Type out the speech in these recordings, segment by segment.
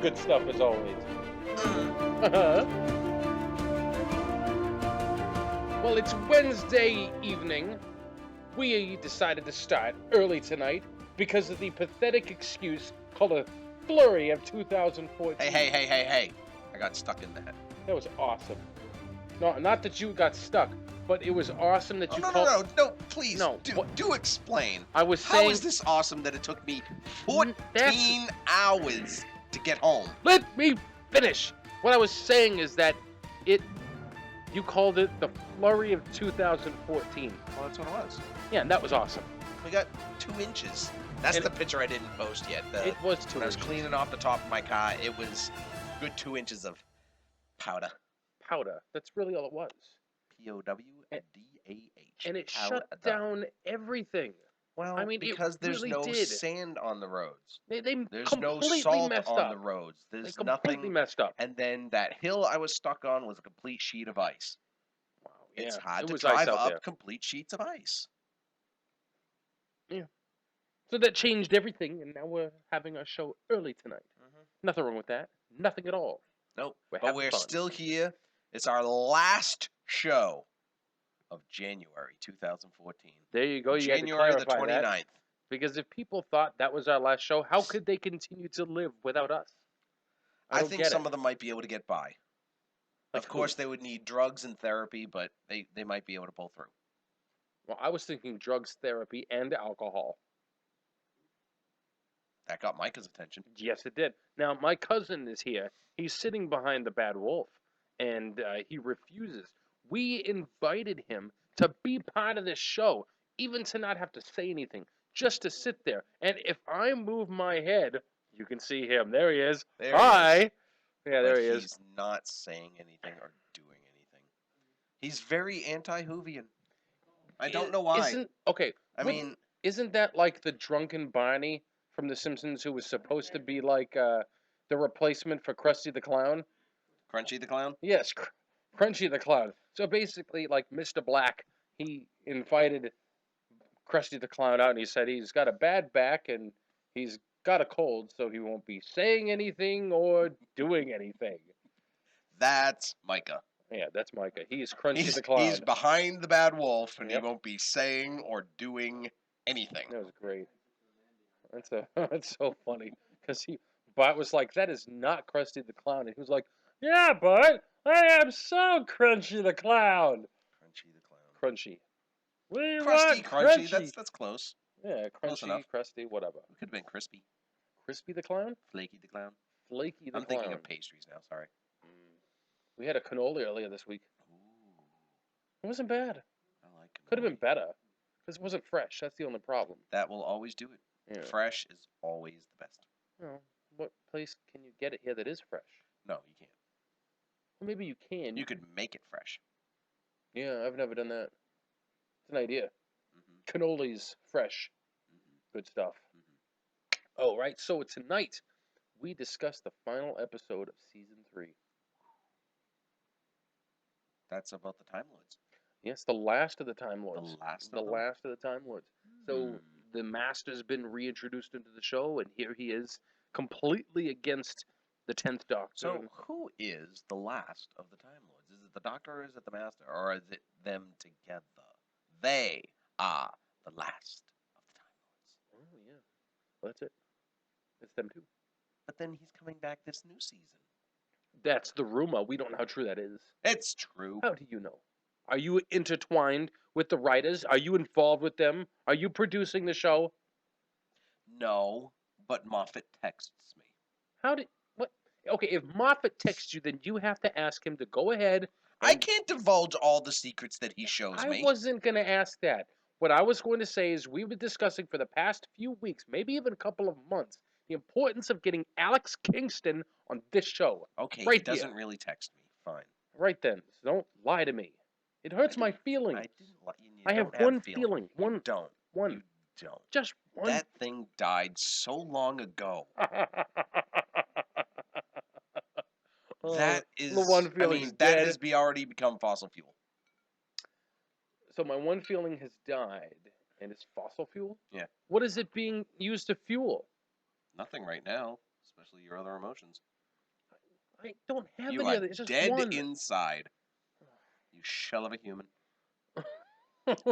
Good stuff as always. Well, it's Wednesday evening. We decided to start early tonight because of the pathetic excuse called a flurry of 2014. Hey. I got stuck in that. That was awesome. No, not that you got stuck, but it was awesome that you called... No, please. No, do explain. I was How saying... is this awesome that it took me 14 hours to get home? Let me finish. What I was saying is that you called it the flurry of 2014. Well, that's what it was. Yeah, and that was awesome. We got 2 inches. That's the picture I didn't post yet. It was 2 When I was inches. cleaning off the top of my car, it was good 2 inches of powder. Powder. That's really all it was. P-O-W-D-A-H. And it shut down everything. Well, I mean, because it there's really no did. sand on the roads. There's There's no completely salt messed on up. the roads. There's They completely nothing. messed up. And then that hill I was stuck on was a complete sheet of ice. Wow, yeah. It's hard to was ice drive out up there. complete sheets of ice. Yeah. So that changed everything, and now we're having our show early tonight. Mm-hmm. Nothing wrong with that. Nothing at all. Nope. We're But having we're fun. still here. It's our last show of January 2014. There you go. You January had the to clarify 29th. that. Because if people thought that was our last show, how could they continue to live without us? I think some of them might be able to get by. Like of course, who? they would need drugs and therapy, but they might be able to pull through. Well, I was thinking drugs, therapy, and alcohol. That got Micah's attention. Yes, it did. Now, my cousin is here. He's sitting behind the bad wolf, and he refuses. We invited him to be part of this show, even to not have to say anything, just to sit there. And if I move my head, you can see him. There he is. There Hi. he is. Yeah, there But he is. He's not saying anything or doing anything. He's very anti-Whovian. I don't know why. Isn't that like the drunken Barney from The Simpsons who was supposed to be like the replacement for Krusty the Clown? Crunchy the Clown? Yes, Crunchy the Clown. So basically, like Mr. Black, he invited Krusty the Clown out and he said he's got a bad back and he's got a cold, so he won't be saying anything or doing anything. That's Micah. Yeah, that's Micah. He's Crunchy the Clown. He's behind the bad wolf, and he won't be saying or doing anything. That was great. That's so funny because Bart was like, "That is not Krusty the Clown," and he was like, "Yeah, Bart, I am so Crunchy the Clown." Crunchy the Clown. Crunchy. We Crusty, want crunchy. That's close. Yeah, Close crunchy, enough. crusty, whatever. It could have been crispy. Crispy the Clown? Flaky the Clown. Flaky the Clown. I'm thinking of pastries now. Sorry. We had a cannoli earlier this week. Ooh, It wasn't bad. I like it. Could have been better because it wasn't fresh. That's the only problem. That will always do it. Yeah. Fresh is always the best. Well, what place can you get it here that is fresh? No, you can't. Well, maybe you can. You could make it fresh. Yeah, I've never done that. It's an idea. Mm-hmm. Cannolis, fresh. Mm-hmm. Good stuff. Mm-hmm. Oh, right. So tonight, we discussed the final episode of Season 3. That's about the Time Lords. Yes, the last of the Time Lords. The last of the Time Lords. So the Master's been reintroduced into the show, and here he is, completely against the 10th Doctor. So who is the last of the Time Lords? Is it the Doctor or is it the Master? Or is it them together? They are the last of the Time Lords. Oh, yeah. Well, that's it. It's them too. But then he's coming back this new season. That's the rumor. We don't know how true that is. It's true. How do you know? Are you intertwined with the writers? Are you involved with them? Are you producing the show? No, but Moffat texts me. What? Okay, if Moffat texts you, then you have to ask him to go ahead. I can't divulge all the secrets that he shows me. I wasn't going to ask that. What I was going to say is we've been discussing for the past few weeks, maybe even a couple of months, the importance of getting Alex Kingston on this show. Okay, right he doesn't here. really text me. Fine. Right then. So don't lie to me. It hurts my feelings. I didn't lie. I have one feeling. You don't. One. You don't. Just one. That thing died so long ago. That is the one feeling's that dead. has already become fossil fuel. So my one feeling has died, And it's fossil fuel? Yeah. What is it being used to fuel? Nothing right now, especially your other emotions. I don't have You any are other. It's just dead one. inside. You shell of a human.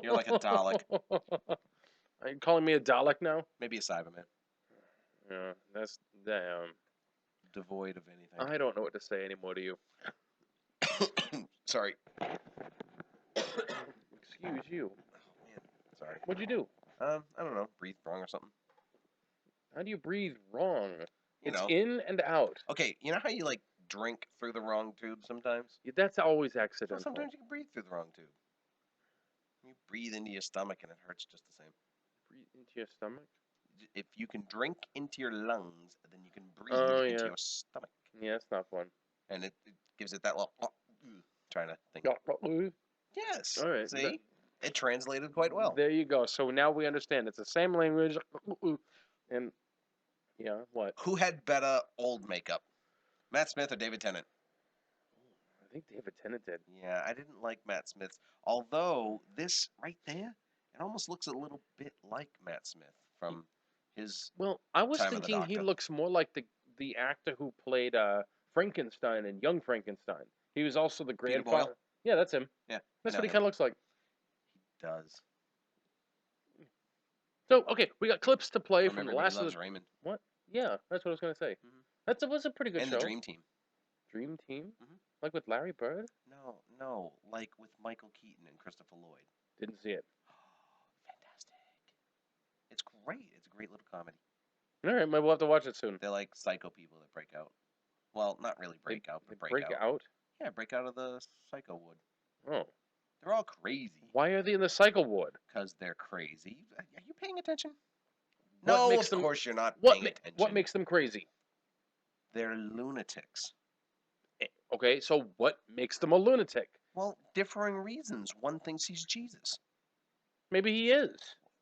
You're like a Dalek. Are you calling me a Dalek now? Maybe a Cyberman. Yeah, that's damn. Devoid of anything. I don't know what to say anymore to you. Sorry. Excuse you. Oh, man. Sorry. What'd you do? I don't know. Breathed wrong or something. How do you breathe wrong? You It's know. in and out. Okay, you know how you like drink through the wrong tube sometimes? Yeah, that's always So accidental. sometimes you can breathe through the wrong tube. You breathe into your stomach and it hurts just the same. Breathe into your stomach? If you can drink into your lungs, then you can breathe Oh, into yeah. your stomach. Yeah, it's not fun. And it gives it that little... trying to think. Yes. All right. See? It translated quite well. There you go. So now we understand. It's the same language. And, yeah, what? Who had better old makeup? Matt Smith or David Tennant? I think David Tennant did. Yeah, I didn't like Matt Smith's. Although, this right there, it almost looks a little bit like Matt Smith from his... Well, I was Time of the thinking he Doctor. looks more like the actor who played Frankenstein in Young Frankenstein. He was also the Peter grandfather. Boyle? Yeah, that's him. Yeah. That's I what know he him. kind of looks like. He does. So, okay, we got clips to play From from the Everybody last of Loves the... Raymond. What? Yeah, that's what I was going to say. Mhm. That was a pretty good And show. the Dream Team. Dream Team? Mhm. Like with Larry Bird? No, like with Michael Keaton and Christopher Lloyd. Didn't see it. Fantastic. It's great. It's a great little comedy. All right, maybe we'll have to watch it soon. They're like psycho people that break out. Well, not really break out, but They break out. out? Yeah, break out of the psycho wood. Oh. They're all crazy. Why are they in the cycle ward? Because they're crazy. Are you paying attention? What No, makes of them- course you're not What paying attention. What makes them crazy? They're lunatics. Okay, so what makes them a lunatic? Well, differing reasons. One thinks he's Jesus. Maybe he is.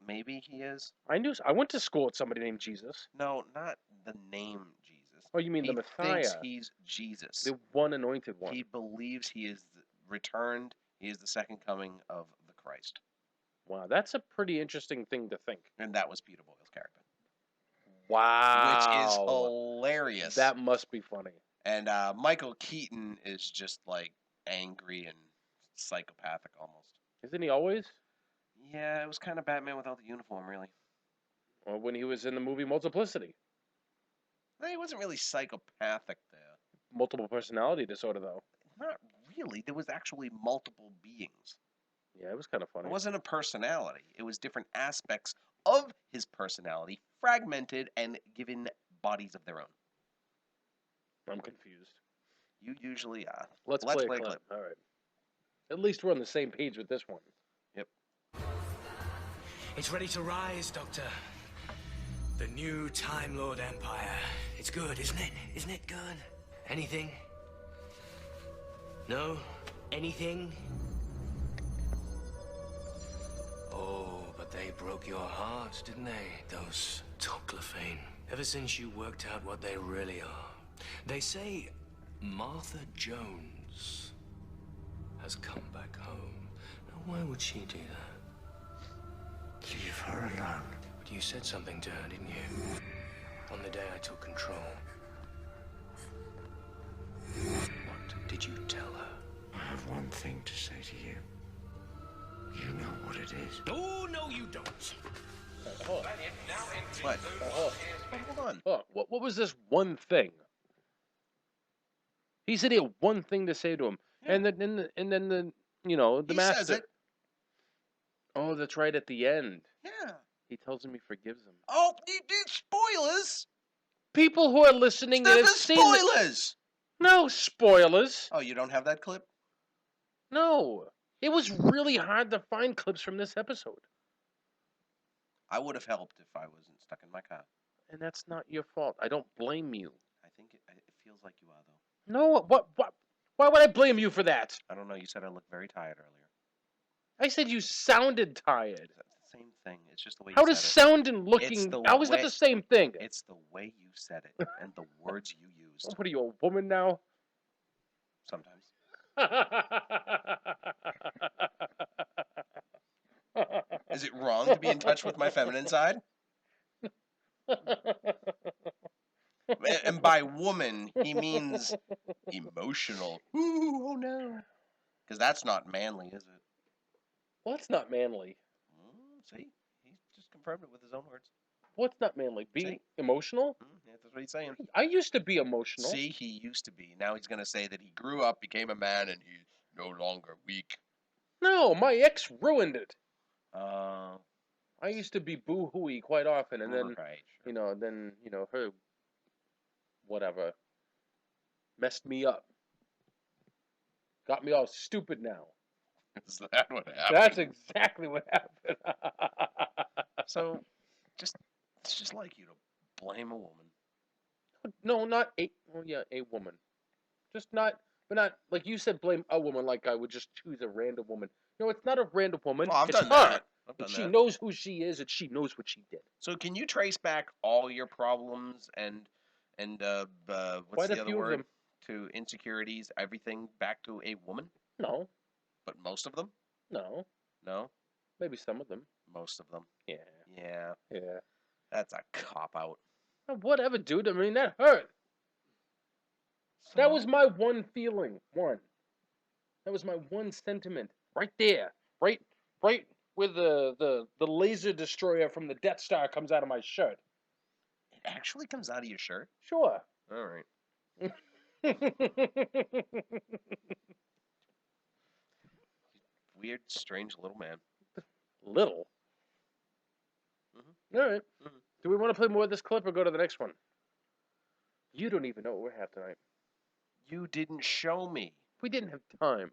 Maybe he is. I went to school with somebody named Jesus. No, not the name Jesus. Oh, you mean the He Messiah? thinks he's Jesus. The one anointed one. He believes he is returned. He is the second coming of the Christ. Wow, that's a pretty interesting thing to think. And that was Peter Boyle's character. Wow. Which is hilarious. That must be funny. And Michael Keaton is just like angry and psychopathic almost. Isn't he always? Yeah, it was kind of Batman without the uniform, really. Or when he was in the movie Multiplicity. No, he wasn't really psychopathic there. Multiple personality disorder, though. Not really. There was actually multiple beings. Yeah, it was kind of funny. It wasn't a personality. It was different aspects of his personality, fragmented and given bodies of their own. I'm confused. You usually are. Let's play a clip. All right. At least we're on the same page with this one. Yep. It's ready to rise, Doctor. The new Time Lord Empire. It's good, isn't it? Isn't it good? Anything? No? Anything? Oh, but they broke your heart, didn't they? Those Toclafane. Ever since you worked out what they really are. They say Martha Jones has come back home. Now, why would she do that? Leave her alone. But you said something to her, didn't you? On the day I took control. What did you tell her? I have one thing to say to you. You know what it is. Oh, no, you don't. What? Hold on. Oh, what was this one thing? He said he had one thing to say to him, Yeah. and then the He master. says it. Oh, that's right at the end. Yeah. He tells him he forgives him. Oh, you did spoilers. People who are listening Stuff that have is seen the- spoilers. No spoilers. Oh, you don't have that clip? No. It was really hard to find clips from this episode. I would have helped if I wasn't stuck in my car. And that's not your fault. I don't blame you. I think it feels like you are, though. No, what? Why would I blame you for that? I don't know. You said I looked very tired earlier. I said you sounded tired. That's the same thing. It's just the way How you does said sound and looking... the How is that way- the same thing? it. It's the way you said it and the words you used. What are you, a woman now? Sometimes. Is it wrong to be in touch with my feminine side? And by woman, he means emotional. Ooh, oh no. Because that's not manly, is it? What's not manly? See? He just confirmed it with his own words. What's not manly? Being See? emotional? Yeah, that's what he's saying. I used to be emotional. See, he used to be. Now he's going to say that he grew up, became a man, and he's no longer weak. No, my ex ruined it. Uh, I used to be boo-hooey quite often, and then, right, sure. her, whatever, messed me up. Got me all stupid now. Is that what happened? That's exactly what happened. So, it's just like you to blame a woman. No, not a. Well, yeah, a woman. Just not, but not like you said. Blame a woman like I would just choose a random woman. No, it's not a random woman. Well, I've it's done her. that. I've done She that. knows who she is, and she knows what she did. So, can you trace back all your problems and what's Quite the a other few of word? them. To insecurities, everything back to a woman? No, But most of them? no, No, maybe some of them. most of them. Yeah, Yeah, yeah. that's a cop out. Whatever, dude. I mean, that hurt. That was my one feeling. That was my one sentiment. Right there. Right where the laser destroyer from the Death Star comes out of my shirt. It actually comes out of your shirt. Sure. All right. Weird, strange little man. Little. All right. Do we want to play more of this clip or go to the next one? You don't even know what we have tonight. You didn't show me. We didn't have time.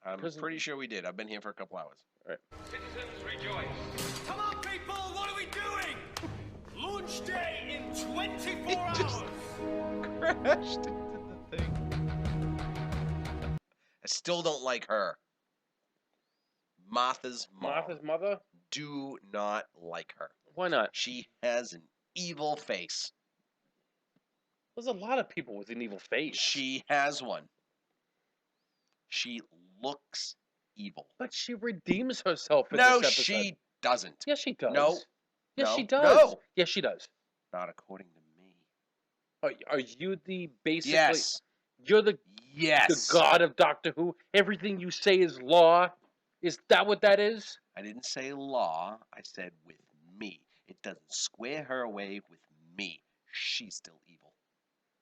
I'm pretty sure we did. I've been here for a couple hours. All right. Citizens, rejoice. Come on, people, what are we doing? Launch day in 24 hours. Crashed into the thing. I still don't like her. Martha's mom. Martha's mother? Do not like her. Why not? She has an evil face. There's a lot of people with an evil face. She has one. She looks evil. But she redeems herself in No, this episode. she doesn't. Yes, she does. No. Yes, No. she does. No. Yes, she does. Not according to me. Are you the basically? Yes. You're the Yes. the god of Doctor Who. Everything you say is law. Is that what that is? I didn't say law. I said with me. It doesn't square her away with me. She's still evil.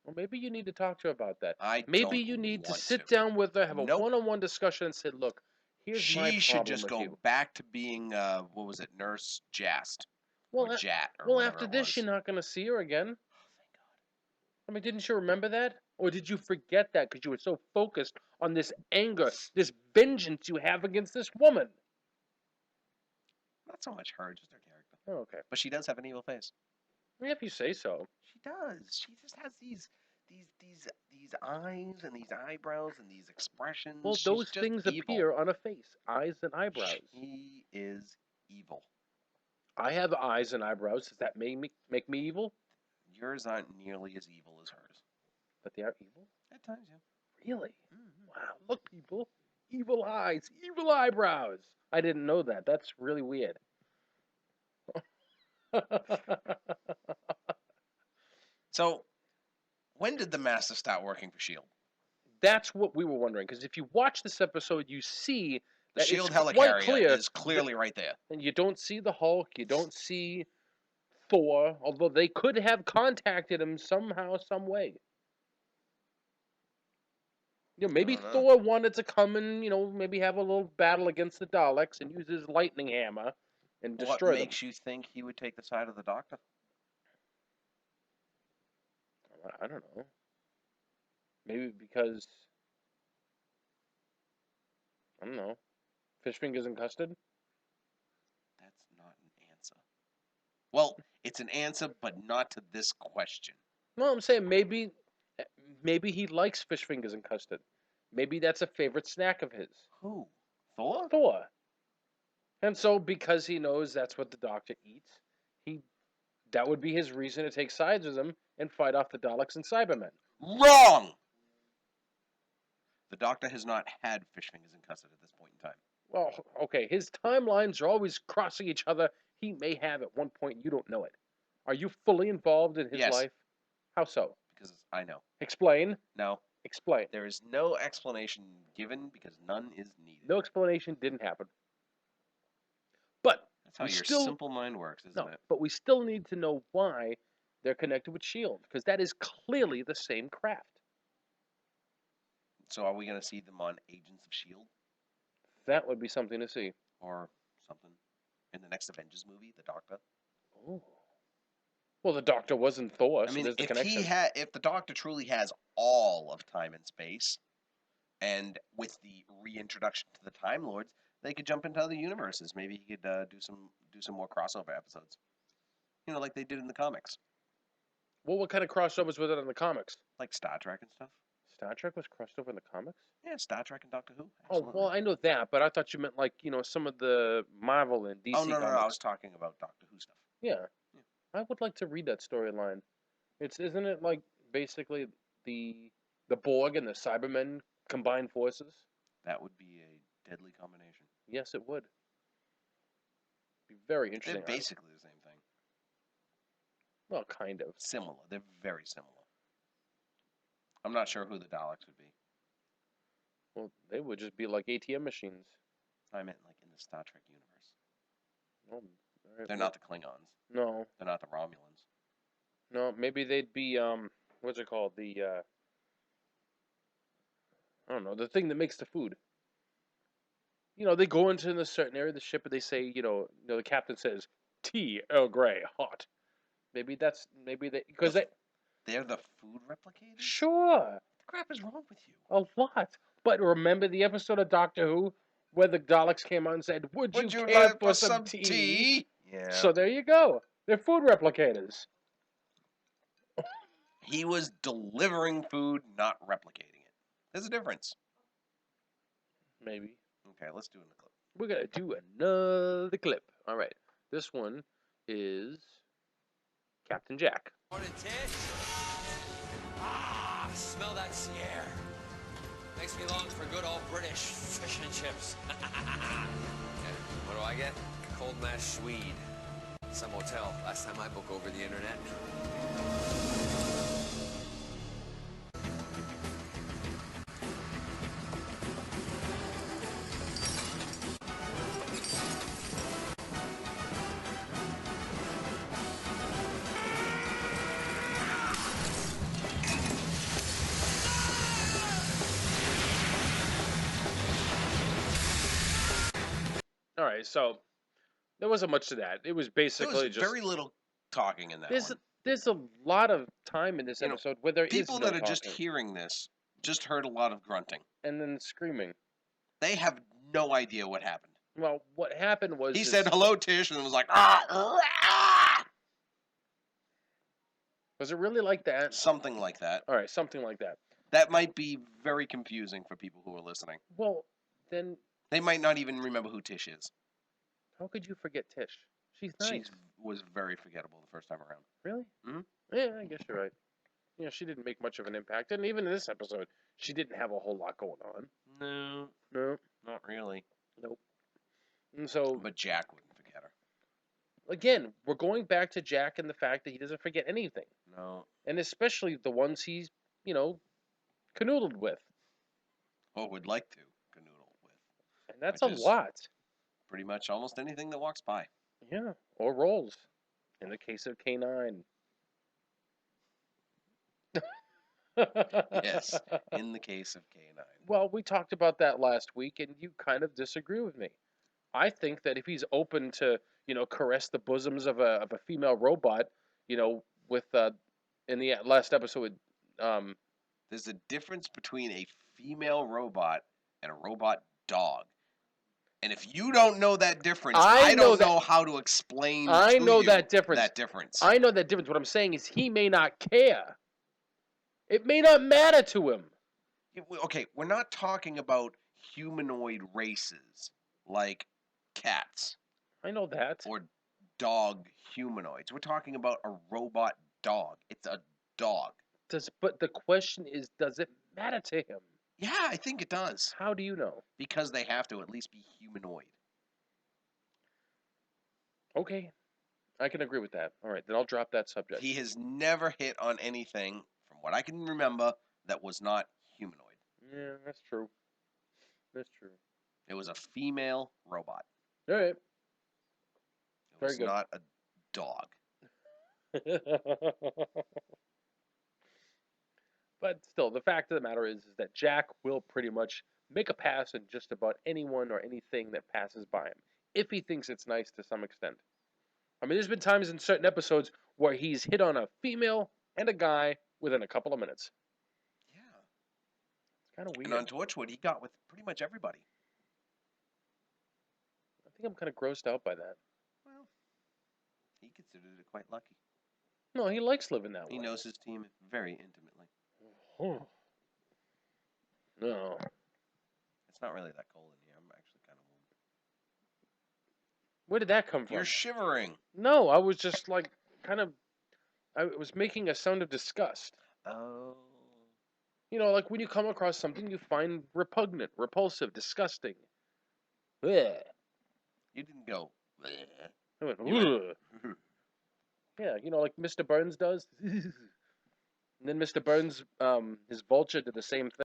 Well, maybe you need to talk to her about that. I Maybe don't you need to want sit to. down with her, have a Nope. one-on-one discussion, and say, "Look, here's my problem She should just with go you." back to being what was it, Nurse Jast Well, or Jat or well, whatever after it this, was. you're not going to see her again. Oh, thank God. I mean, didn't you remember that? Or did you forget that because you were so focused on this anger, this vengeance you have against this woman? Not so much her, just her character. Oh, okay. But she does have an evil face. Yeah, if you say so. She does. She just has these eyes and these eyebrows and these expressions. Well, She's those just things evil. appear on a face, eyes and eyebrows. She is evil. I have eyes and eyebrows. Does that make me evil? Yours aren't nearly as evil as hers. But they are evil? At times, yeah. Really? Wow, look, people. Evil eyes, evil eyebrows. I didn't know that. That's really weird. So, when did the Master start working for S.H.I.E.L.D.? That's what we were wondering, because if you watch this episode, you see The that S.H.I.E.L.D. it's quite helicarrier clear is clearly right there. and you don't see the Hulk, you don't see Thor, although they could have contacted him somehow, some way. Maybe I don't know. Thor wanted to come and, maybe have a little battle against the Daleks and use his lightning hammer and destroy What makes them. you think he would take the side of the Doctor? I don't know. Maybe because, I don't know, fish fingers and custard? That's not an answer. Well, it's an answer, but not to this question. No, I'm saying maybe he likes fish fingers and custard. Maybe that's a favorite snack of his. Who? Thor? Thor. And so, because he knows that's what the Doctor eats, that would be his reason to take sides with him and fight off the Daleks and Cybermen. Wrong! The Doctor has not had fish fingers and custard at this point in time. Well, okay, his timelines are always crossing each other. He may have at one point, you don't know it. Are you fully involved in his Yes. life? How so? Because I know. Explain. No, Explain. there is no explanation given because none is needed. No explanation didn't happen. But That's how we your still simple mind works, isn't no, it? but we still need to know why they're connected with Shield because that is clearly the same craft. So are we going to see them on Agents of S.H.I.E.L.D. That would be something to see. or something in the next Avengers movie, the Doctor? Oh. Well, the Doctor was in Thor, I so mean, there's the if connection. if the Doctor truly has all of time and space, and with the reintroduction to the Time Lords, they could jump into other universes. Maybe he could do some more crossover episodes. You know, like they did in the comics, Well, what kind of crossovers was it in the comics? like Star Trek and stuff. Star Trek was crossed over in the comics? Yeah, Star Trek and Doctor Who. Oh, Absolutely. well, I know that, but I thought you meant like, some of the Marvel and DC Oh no, comics. I was talking about Doctor Who stuff. Yeah. I would like to read that storyline. Isn't it like basically the Borg and the Cybermen combined forces? That would be a deadly combination. Yes, it would. Be very They're interesting. basically the same thing. Well, kind of. Similar. They're very similar. I'm not sure who the Daleks would be. Well, they would just be like ATM machines. I meant like in the Star Trek universe. Oh, all right, They're well, not the Klingons. No, They're not the Romulans. no. Maybe they'd be what's it called? The I don't know, the thing that makes the food. They go into a certain area of the ship and they say, the captain says, "Tea, Earl Grey, hot." Maybe they because they They're the food replicators? sure What the crap is wrong with you? a lot. But remember the episode of Doctor Who where the Daleks came on and said, "Would you care like for some tea?" Yeah. So there you go. They're food replicators. He was delivering food, not replicating it. There's a difference. Maybe. Okay, let's do it in the clip. We're going to do another clip. All right. This one is Captain Jack. Morning, Tish. Ah, smell that sea air. Makes me long for good old British fish and chips. What do I get? Cold mashed Swede. Some hotel. Last time I book over the internet. All right. So there wasn't much to that. It was There basically was just very little talking in that there's one. there's a lot of time in this You know, episode where there is People no that are just talking hearing this just heard a lot of grunting. and then screaming. They have no idea what happened. Well, what happened was He is- said hello, Tish, and was like, ah! Was it really like that? Something like that. All right, something like that. That might be very confusing for people who are listening. Well, then They might not even remember who Tish is. how could you forget Tish? She's nice. She was very forgettable the first time around. Really? Mhm. Yeah, I guess you're right. She didn't make much of an impact, and even in this episode, she didn't have a whole lot going on. No, No, not really. nope. And so But Jack wouldn't forget her. again, we're going back to Jack and the fact that he doesn't forget anything, No. and especially the ones he's, canoodled with, Or would like to canoodle with. and that's Which a is- lot. Pretty much almost anything that walks by. Yeah, or rolls. In the case of K9. Yes, in the case of K9. Well, we talked about that last week, and you kind of disagree with me. I think that if he's open to, caress the bosoms of a female robot, with in the last episode, There's a difference between a female robot and a robot dog. And if you don't know that difference, I I know don't that- know how to explain I to know you that difference. that difference. I know that difference. What I'm saying is he may not care. It may not matter to him. Okay, we're not talking about humanoid races like cats I know that. or dog humanoids. We're talking about a robot dog. It's a dog. But the question is, does it matter to him? Yeah, I think it does. How do you know? Because they have to at least be humanoid. Okay, I can agree with that. All right, then I'll drop that subject. He has never hit on anything, from what I can remember, that was not humanoid. Yeah, that's true. That's true. It was a female robot. All right. It Very was good. not a dog. But still, the fact of the matter is that Jack will pretty much make a pass on just about anyone or anything that passes by him, if he thinks it's nice to some extent. I mean, there's been times in certain episodes where he's hit on a female and a guy within a couple of minutes. Yeah. It's kind of weird. And on Torchwood, he got with pretty much everybody. I think I'm kind of grossed out by that. Well, he considered it quite lucky. No, he likes living that He way. knows his team very intimately. Oh. No. It's not really that cold in here. I'm actually kind of warm. Where did that come from? You're shivering. No, I was just like I was making a sound of disgust. Oh. You know, like when you come across something you find repugnant, repulsive, disgusting. Blech. You didn't go. "Bleh." I went, You "Ugh." Yeah, you know, like Mr. Burns does. And then Mr. Burns, his vulture did the same thing.